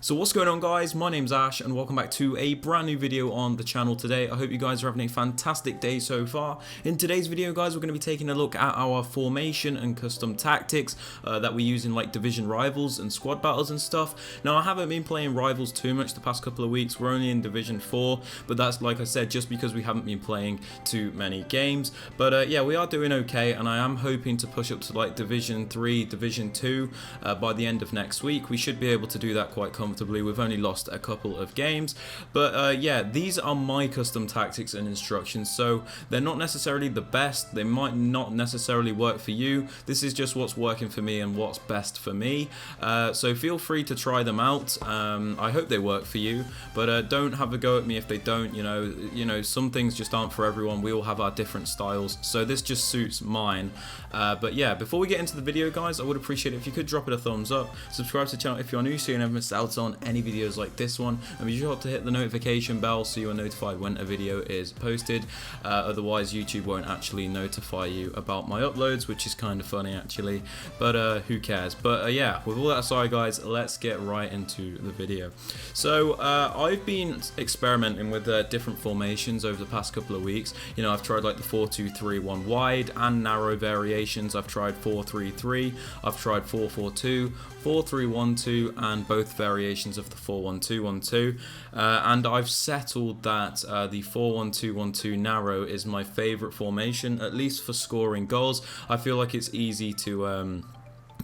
So what's going on, guys? My name's Ash and welcome back to a brand new video on the channel today. I hope you guys are having a fantastic day so far. In today's video, guys, we're going to be taking a look at our formation and custom tactics that we use in like division rivals and squad battles and stuff. Now, I haven't been playing rivals too much the past couple of weeks. We're only in division 4, but that's, like I said, just because we haven't been playing too many games. But yeah, we are doing okay, and I am hoping to push up to like division 3, division 2 by the end of next week. We should be able to do that quite comfortably. We've only lost a couple of games, but yeah, these are my custom tactics and instructions, so they're not necessarily the best. They might not necessarily work for you. This is just what's working for me and what's best for me, so feel free to try them out. I hope they work for you, but don't have a go at me if they don't. You know, some things just aren't for everyone. We all have our different styles, so this just suits mine. But yeah, before we get into the video, guys, I would appreciate it if you could drop it a thumbs up, subscribe to the channel if you're new so you never miss out on any videos like this one, and be sure to hit the notification bell so you are notified when a video is posted. Otherwise YouTube won't actually notify you about my uploads, which is kind of funny actually, but who cares. But yeah, with all that aside, guys, let's get right into the video. So I've been experimenting with different formations over the past couple of weeks. You know, I've tried like the 4-2-3-1 wide and narrow variations. I've tried 4-3-3, I've tried 4-4-2, 4-3-1-2, and both variations of the 4-1-2-1-2, and I've settled that the 4-1-2-1-2 narrow is my favorite formation, at least for scoring goals. I feel like it's easy to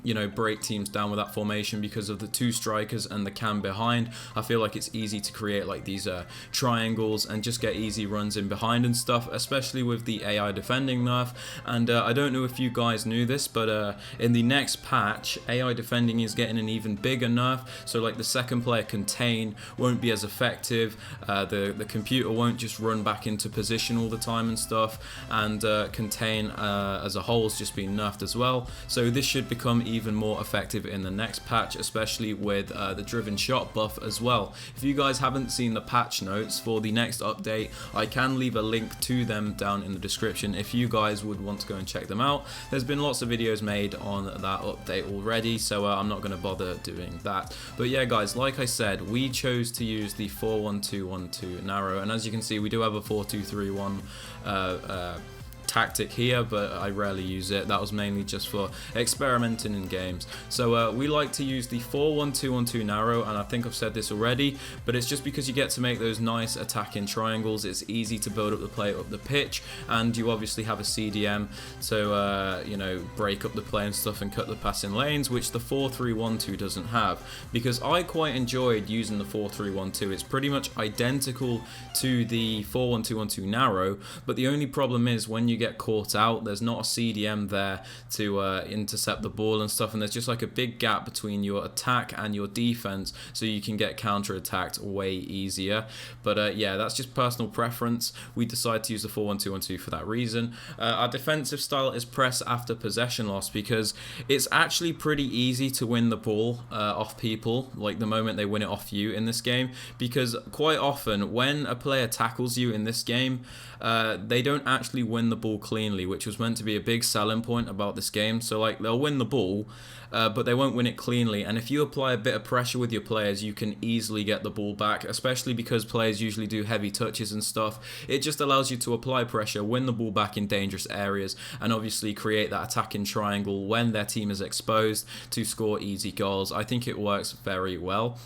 you know, break teams down with that formation because of the two strikers and the cam behind. I feel like it's easy to create like these triangles and just get easy runs in behind and stuff, especially with the AI defending nerf. And I don't know if you guys knew this, but in the next patch, AI defending is getting an even bigger nerf. So like the second player contain won't be as effective. The computer won't just run back into position all the time and stuff. And contain as a whole has just been nerfed as well. So this should become even more effective in the next patch, especially with the driven shot buff as well. If you guys haven't seen the patch notes for the next update, I can leave a link to them down in the description if you guys would want to go and check them out. There's been lots of videos made on that update already, so I'm not going to bother doing that. But yeah, guys, like I said, we chose to use the 4-1-2-1-2 narrow, and as you can see, we do have a 4-2-3-1 tactic here, but I rarely use it. That was mainly just for experimenting in games. So we like to use the 4-1-2-1-2 narrow, and I think I've said this already, but it's just because you get to make those nice attacking triangles. It's easy to build up the play up the pitch, and you obviously have a CDM to you know, break up the play and stuff and cut the passing lanes, which the 4-3-1-2 doesn't have. Because I quite enjoyed using the 4-3-1-2. It's pretty much identical to the 4-1-2-1-2 narrow, but the only problem is when you get caught out, there's not a CDM there to intercept the ball and stuff, and there's just like a big gap between your attack and your defense, so you can get counter-attacked way easier. But yeah, that's just personal preference. We decided to use the 4-1-2-1-2 for that reason. Our defensive style is press after possession loss, because it's actually pretty easy to win the ball off people, like the moment they win it off you in this game, because quite often when a player tackles you in this game, they don't actually win the ball cleanly, which was meant to be a big selling point about this game. So like, they'll win the ball, but they won't win it cleanly, and if you apply a bit of pressure with your players, you can easily get the ball back, especially because players usually do heavy touches and stuff. It just allows you to apply pressure, win the ball back in dangerous areas, and obviously create that attacking triangle when their team is exposed to score easy goals. I think it works very well.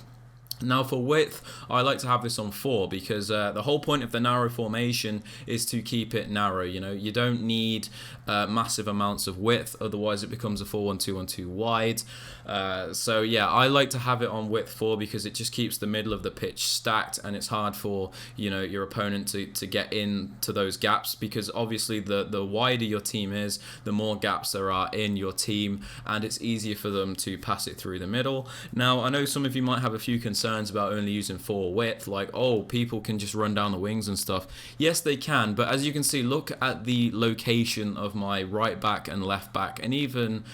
Now for width, I like to have this on 4 because the whole point of the narrow formation is to keep it narrow. You know, you don't need massive amounts of width, otherwise it becomes a 4-1-2-1-2 wide. So yeah, I like to have it on width 4 because it just keeps the middle of the pitch stacked, and it's hard for, you know, your opponent to get into those gaps, because obviously the wider your team is, the more gaps there are in your team, and it's easier for them to pass it through the middle. Now I know some of you might have a few concerns about only using 4 width, like, oh, people can just run down the wings and stuff. Yes, they can, but as you can see, look at the location of my right back and left back, and even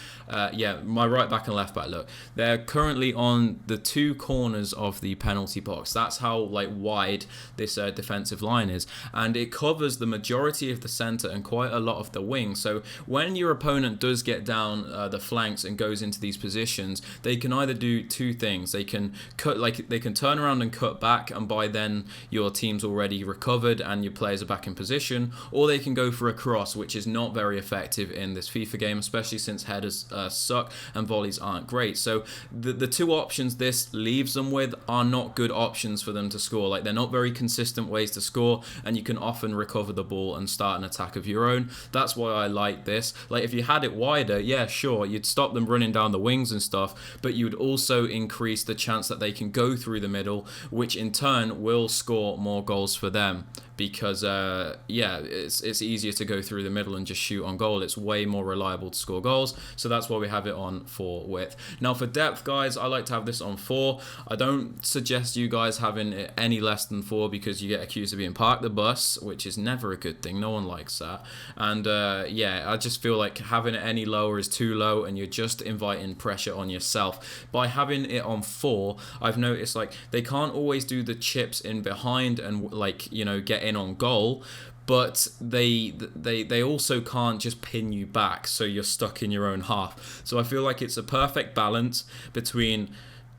yeah, my right back and left back, look, they're currently on the 2 corners of the penalty box. That's how like wide this defensive line is, and it covers the majority of the center and quite a lot of the wing. So when your opponent does get down the flanks and goes into these positions, they can either do 2 things. They can cut, like, they can turn around and cut back, and by then your team's already recovered and your players are back in position, or they can go for a cross, which is not very effective in this FIFA game, especially since headers suck and volleys aren't great. So the two options this leaves them with are not good options for them to score. Like, they're not very consistent ways to score, and you can often recover the ball and start an attack of your own. That's why I like this. Like, if you had it wider, yeah, sure, you'd stop them running down the wings and stuff, but you would also increase the chance that they can go through the middle, which in turn will score more goals for them. Because yeah, it's easier to go through the middle and just shoot on goal. It's way more reliable to score goals, so that's why we have it on 4 width. Now for depth, guys, I like to have this on 4. I don't suggest you guys having it any less than 4, because you get accused of being parked the bus, which is never a good thing. No one likes that. And yeah, I just feel like having it any lower is too low, and you're just inviting pressure on yourself. By having it on 4, I've noticed like they can't always do the chips in behind and, like, you know, get in on goal, but they also can't just pin you back, so you're stuck in your own half. So I feel like it's a perfect balance between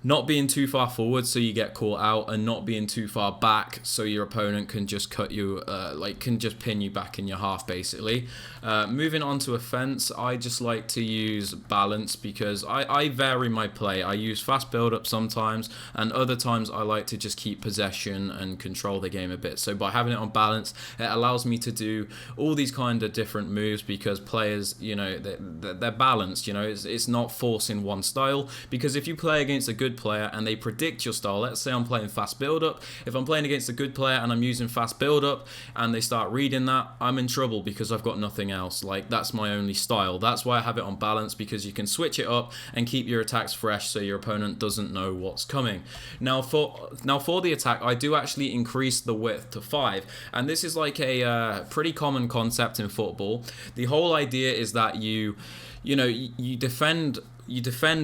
not being too far forward so you get caught out, and not being too far back so your opponent can just cut you, can just pin you back in your half, basically. Moving on to offense, I just like to use balance, because I vary my play. I use fast build-up sometimes, and other times I like to just keep possession and control the game a bit. So by having it on balance, it allows me to do all these kind of different moves, because players, you know, they're balanced. You know, it's not forcing one style, because if you play against a good player and they predict your style, let's say I'm playing fast build-up, if I'm playing against a good player and I'm using fast build-up and they start reading that, I'm in trouble, because I've got nothing else. Like, that's my only style. That's why I have it on balance, because you can switch it up and keep your attacks fresh so your opponent doesn't know what's coming. Now for the attack, I do actually increase the width to 5, and this is like a pretty common concept in football. The whole idea is that you defend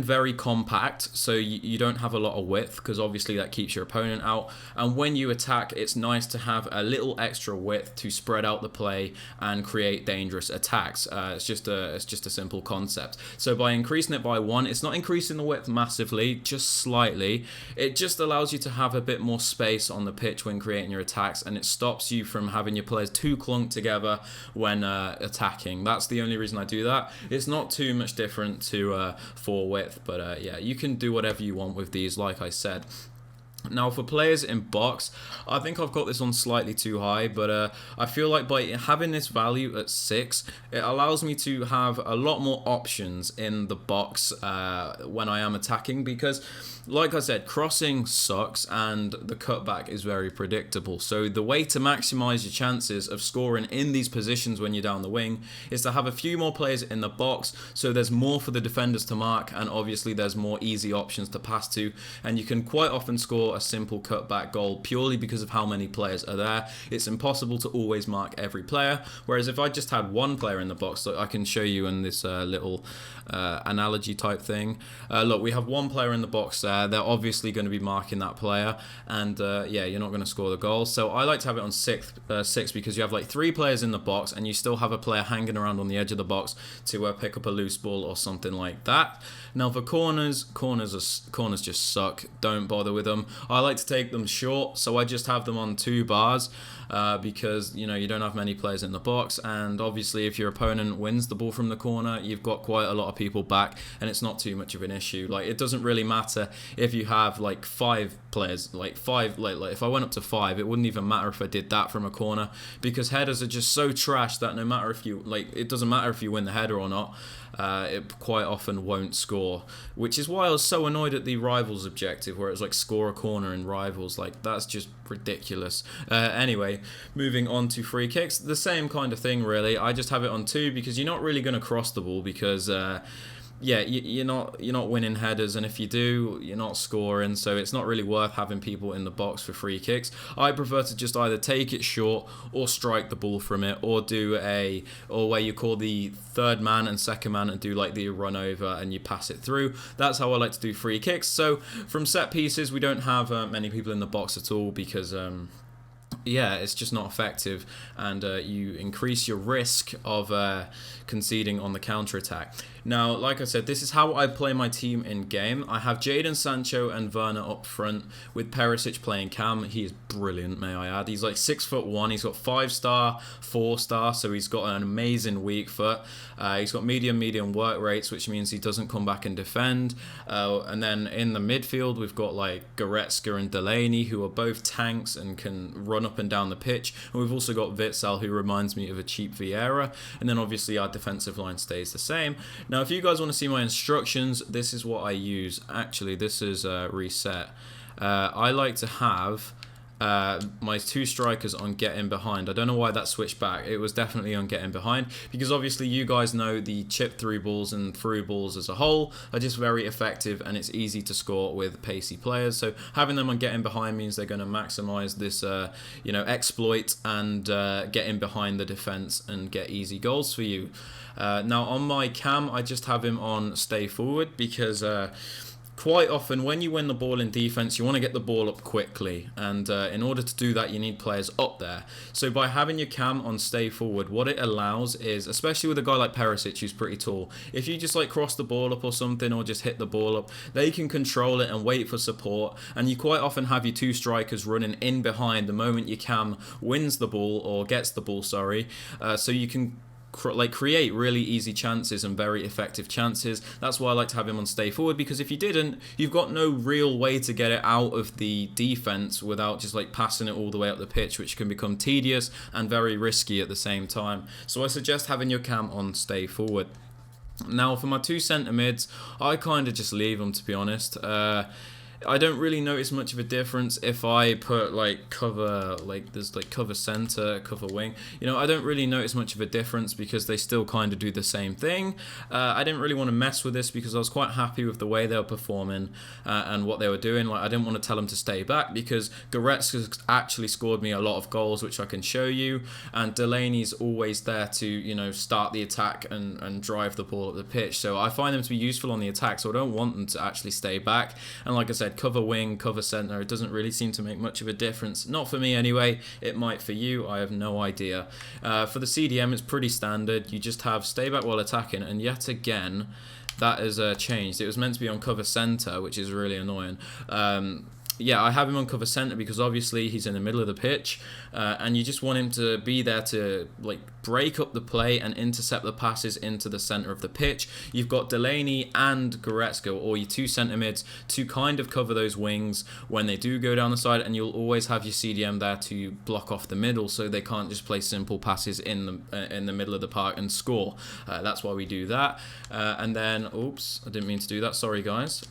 very compact, so you don't have a lot of width, because obviously that keeps your opponent out. And when you attack, it's nice to have a little extra width to spread out the play and create dangerous attacks. It's just a simple concept. So by increasing it by 1, it's not increasing the width massively, just slightly. It just allows you to have a bit more space on the pitch when creating your attacks, and it stops you from having your players too clunked together when attacking. That's the only reason I do that. It's not too much different to 4 width, but yeah, you can do whatever you want with these, like I said. Now for players in box, I think I've got this on slightly too high, but I feel like by having this value at 6, it allows me to have a lot more options in the box when I am attacking, because like I said, crossing sucks and the cutback is very predictable. So the way to maximize your chances of scoring in these positions when you're down the wing is to have a few more players in the box, so there's more for the defenders to mark, and obviously there's more easy options to pass to, and you can quite often score a simple cutback goal purely because of how many players are there. It's impossible to always mark every player, whereas if I just had one player in the box, so I can show you in this little analogy type thing. Look, we have one player in the box there. They're obviously going to be marking that player, and yeah, you're not going to score the goal. So I like to have it on 6 because you have like 3 players in the box, and you still have a player hanging around on the edge of the box to pick up a loose ball or something like that. Now for corners just suck. Don't bother with them. I like to take them short, so I just have them on 2 bars because you know you don't have many players in the box, and obviously if your opponent wins the ball from the corner, you've got quite a lot of people back, and it's not too much of an issue. Like, it doesn't really matter if you have like 5 players, like if I went up to 5, it wouldn't even matter if I did that from a corner, because headers are just so trash that no matter if you it doesn't matter if you win the header or not. It quite often won't score, which is why I was so annoyed at the Rivals objective where it was like score a corner in Rivals. Like, that's just ridiculous. Anyway, moving on to free kicks, the same kind of thing really. I just have it on 2 because you're not really going to cross the ball, because yeah, you're not winning headers, and if you do, you're not scoring, so it's not really worth having people in the box for free kicks. I prefer to just either take it short or strike the ball from it, or do where you call the third man and second man and do like the run over and you pass it through. That's how I like to do free kicks. So from set pieces, we don't have many people in the box at all, because yeah, it's just not effective, and you increase your risk of conceding on the counter attack. Now, like I said, this is how I play my team in game. I have Jadon Sancho and Werner up front with Perisic playing cam. He is brilliant, may I add. He's like 6'1". He's got 5-star, 4-star, so he's got an amazing weak foot. He's got medium work rates, which means he doesn't come back and defend. And then in the midfield, we've got like Goretzka and Delaney, who are both tanks and can run up and down the pitch. And we've also got Witsel, who reminds me of a cheap Vieira. And then obviously our defensive line stays the same. Now, if you guys want to see my instructions, this is what I use. Actually, this is reset. I like to have my 2 strikers on getting behind. I don't know why that switched back. It was definitely on getting behind, because obviously you guys know the chip through balls and through balls as a whole are just very effective, and it's easy to score with pacey players. So having them on getting behind means they're going to maximize this exploit and get in behind the defense and get easy goals for you. Now on my cam, I just have him on stay forward, because quite often when you win the ball in defense, you want to get the ball up quickly, and in order to do that, you need players up there. So by having your cam on stay forward, what it allows is, especially with a guy like Perisic, who's pretty tall, if you just like cross the ball up or something, or just hit the ball up, they can control it and wait for support, and you quite often have your 2 strikers running in behind the moment your cam wins the ball, or gets the ball, sorry, so you can create really easy chances and very effective chances. That's why I like to have him on stay forward, because if you didn't, you've got no real way to get it out of the defense without just like passing it all the way up the pitch, which can become tedious and very risky at the same time. So I suggest having your cam on stay forward. Now for my 2 centre mids, I kind of just leave them, to be honest. I don't really notice much of a difference if I put like cover, like there's like cover center, cover wing. You know, I don't really notice much of a difference, because they still kind of do the same thing. I didn't really want to mess with this, because I was quite happy with the way they were performing and what they were doing. Like, I didn't want to tell them to stay back, because Goretzka actually scored me a lot of goals, which I can show you, and Delaney's always there to, you know, start the attack and drive the ball up the pitch. So I find them to be useful on the attack, so I don't want them to actually stay back. And like I said, cover wing, cover center, it doesn't really seem to make much of a difference. Not for me anyway. It might for you, I have no idea. For the CDM, it's pretty standard. You just have stay back while attacking, and yet again that has changed. It was meant to be on cover center, which is really annoying. Yeah, I have him on cover center because obviously he's in the middle of the pitch, and you just want him to be there to like break up the play and intercept the passes into the center of the pitch. You've got Delaney and Goretzka, or your 2 centre mids, to kind of cover those wings when they do go down the side, and you'll always have your CDM there to block off the middle, so they can't just play simple passes in the middle of the park and score. That's why we do that. And then, oops, I didn't mean to do that. Sorry, guys.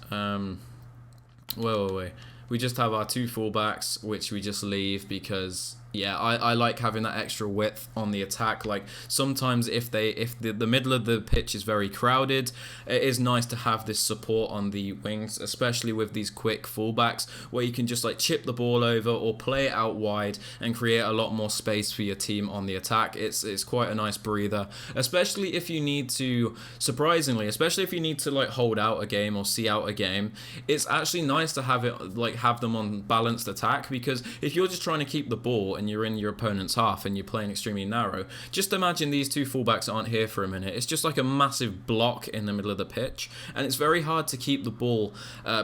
Wait. We just have our 2 fullbacks, which we just leave because, yeah, I like having that extra width on the attack. Like, sometimes if the middle of the pitch is very crowded, it is nice to have this support on the wings, especially with these quick fullbacks, where you can just like chip the ball over or play it out wide and create a lot more space for your team on the attack. It's quite a nice breather, especially if you need to, surprisingly, especially if you need to like hold out a game or see out a game. It's actually nice to have it like have them on balanced attack, because if you're just trying to keep the ball and you're in your opponent's half and you're playing extremely narrow, just imagine these 2 fullbacks aren't here for a minute. It's just like a massive block in the middle of the pitch, and it's very hard to keep the ball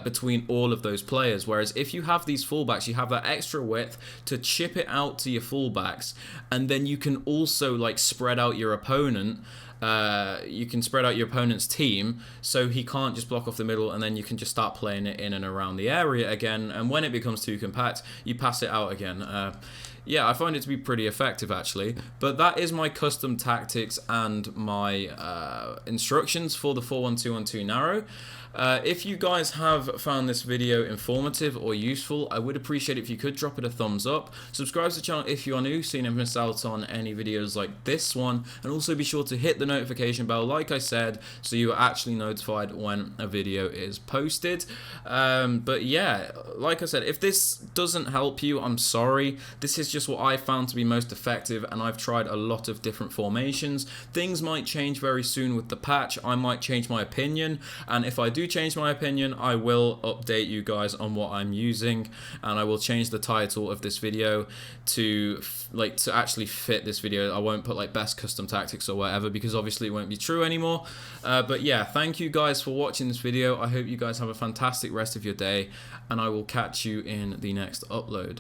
between all of those players. Whereas if you have these fullbacks, you have that extra width to chip it out to your fullbacks, and then you can also like spread out your opponent. You can spread out your opponent's team, so he can't just block off the middle, and then you can just start playing it in and around the area again, and when it becomes too compact, you pass it out again. Yeah, I find it to be pretty effective actually. But that is my custom tactics and my instructions for the 4-1-2-1-2 narrow. If you guys have found this video informative or useful, I would appreciate it if you could drop it a thumbs up. Subscribe to the channel if you are new, so you never miss out on any videos like this one. And also be sure to hit the notification bell, like I said, so you are actually notified when a video is posted. But yeah, like I said, if this doesn't help you, I'm sorry. This is just what I found to be most effective, and I've tried a lot of different formations. Things might change very soon with the patch. I might change my opinion, and if I do change my opinion, I will update you guys on what I'm using, and I will change the title of this video to actually fit this video. I won't put like best custom tactics or whatever, because obviously it won't be true anymore. But yeah, thank you guys for watching this video. I hope you guys have a fantastic rest of your day, and I will catch you in the next upload.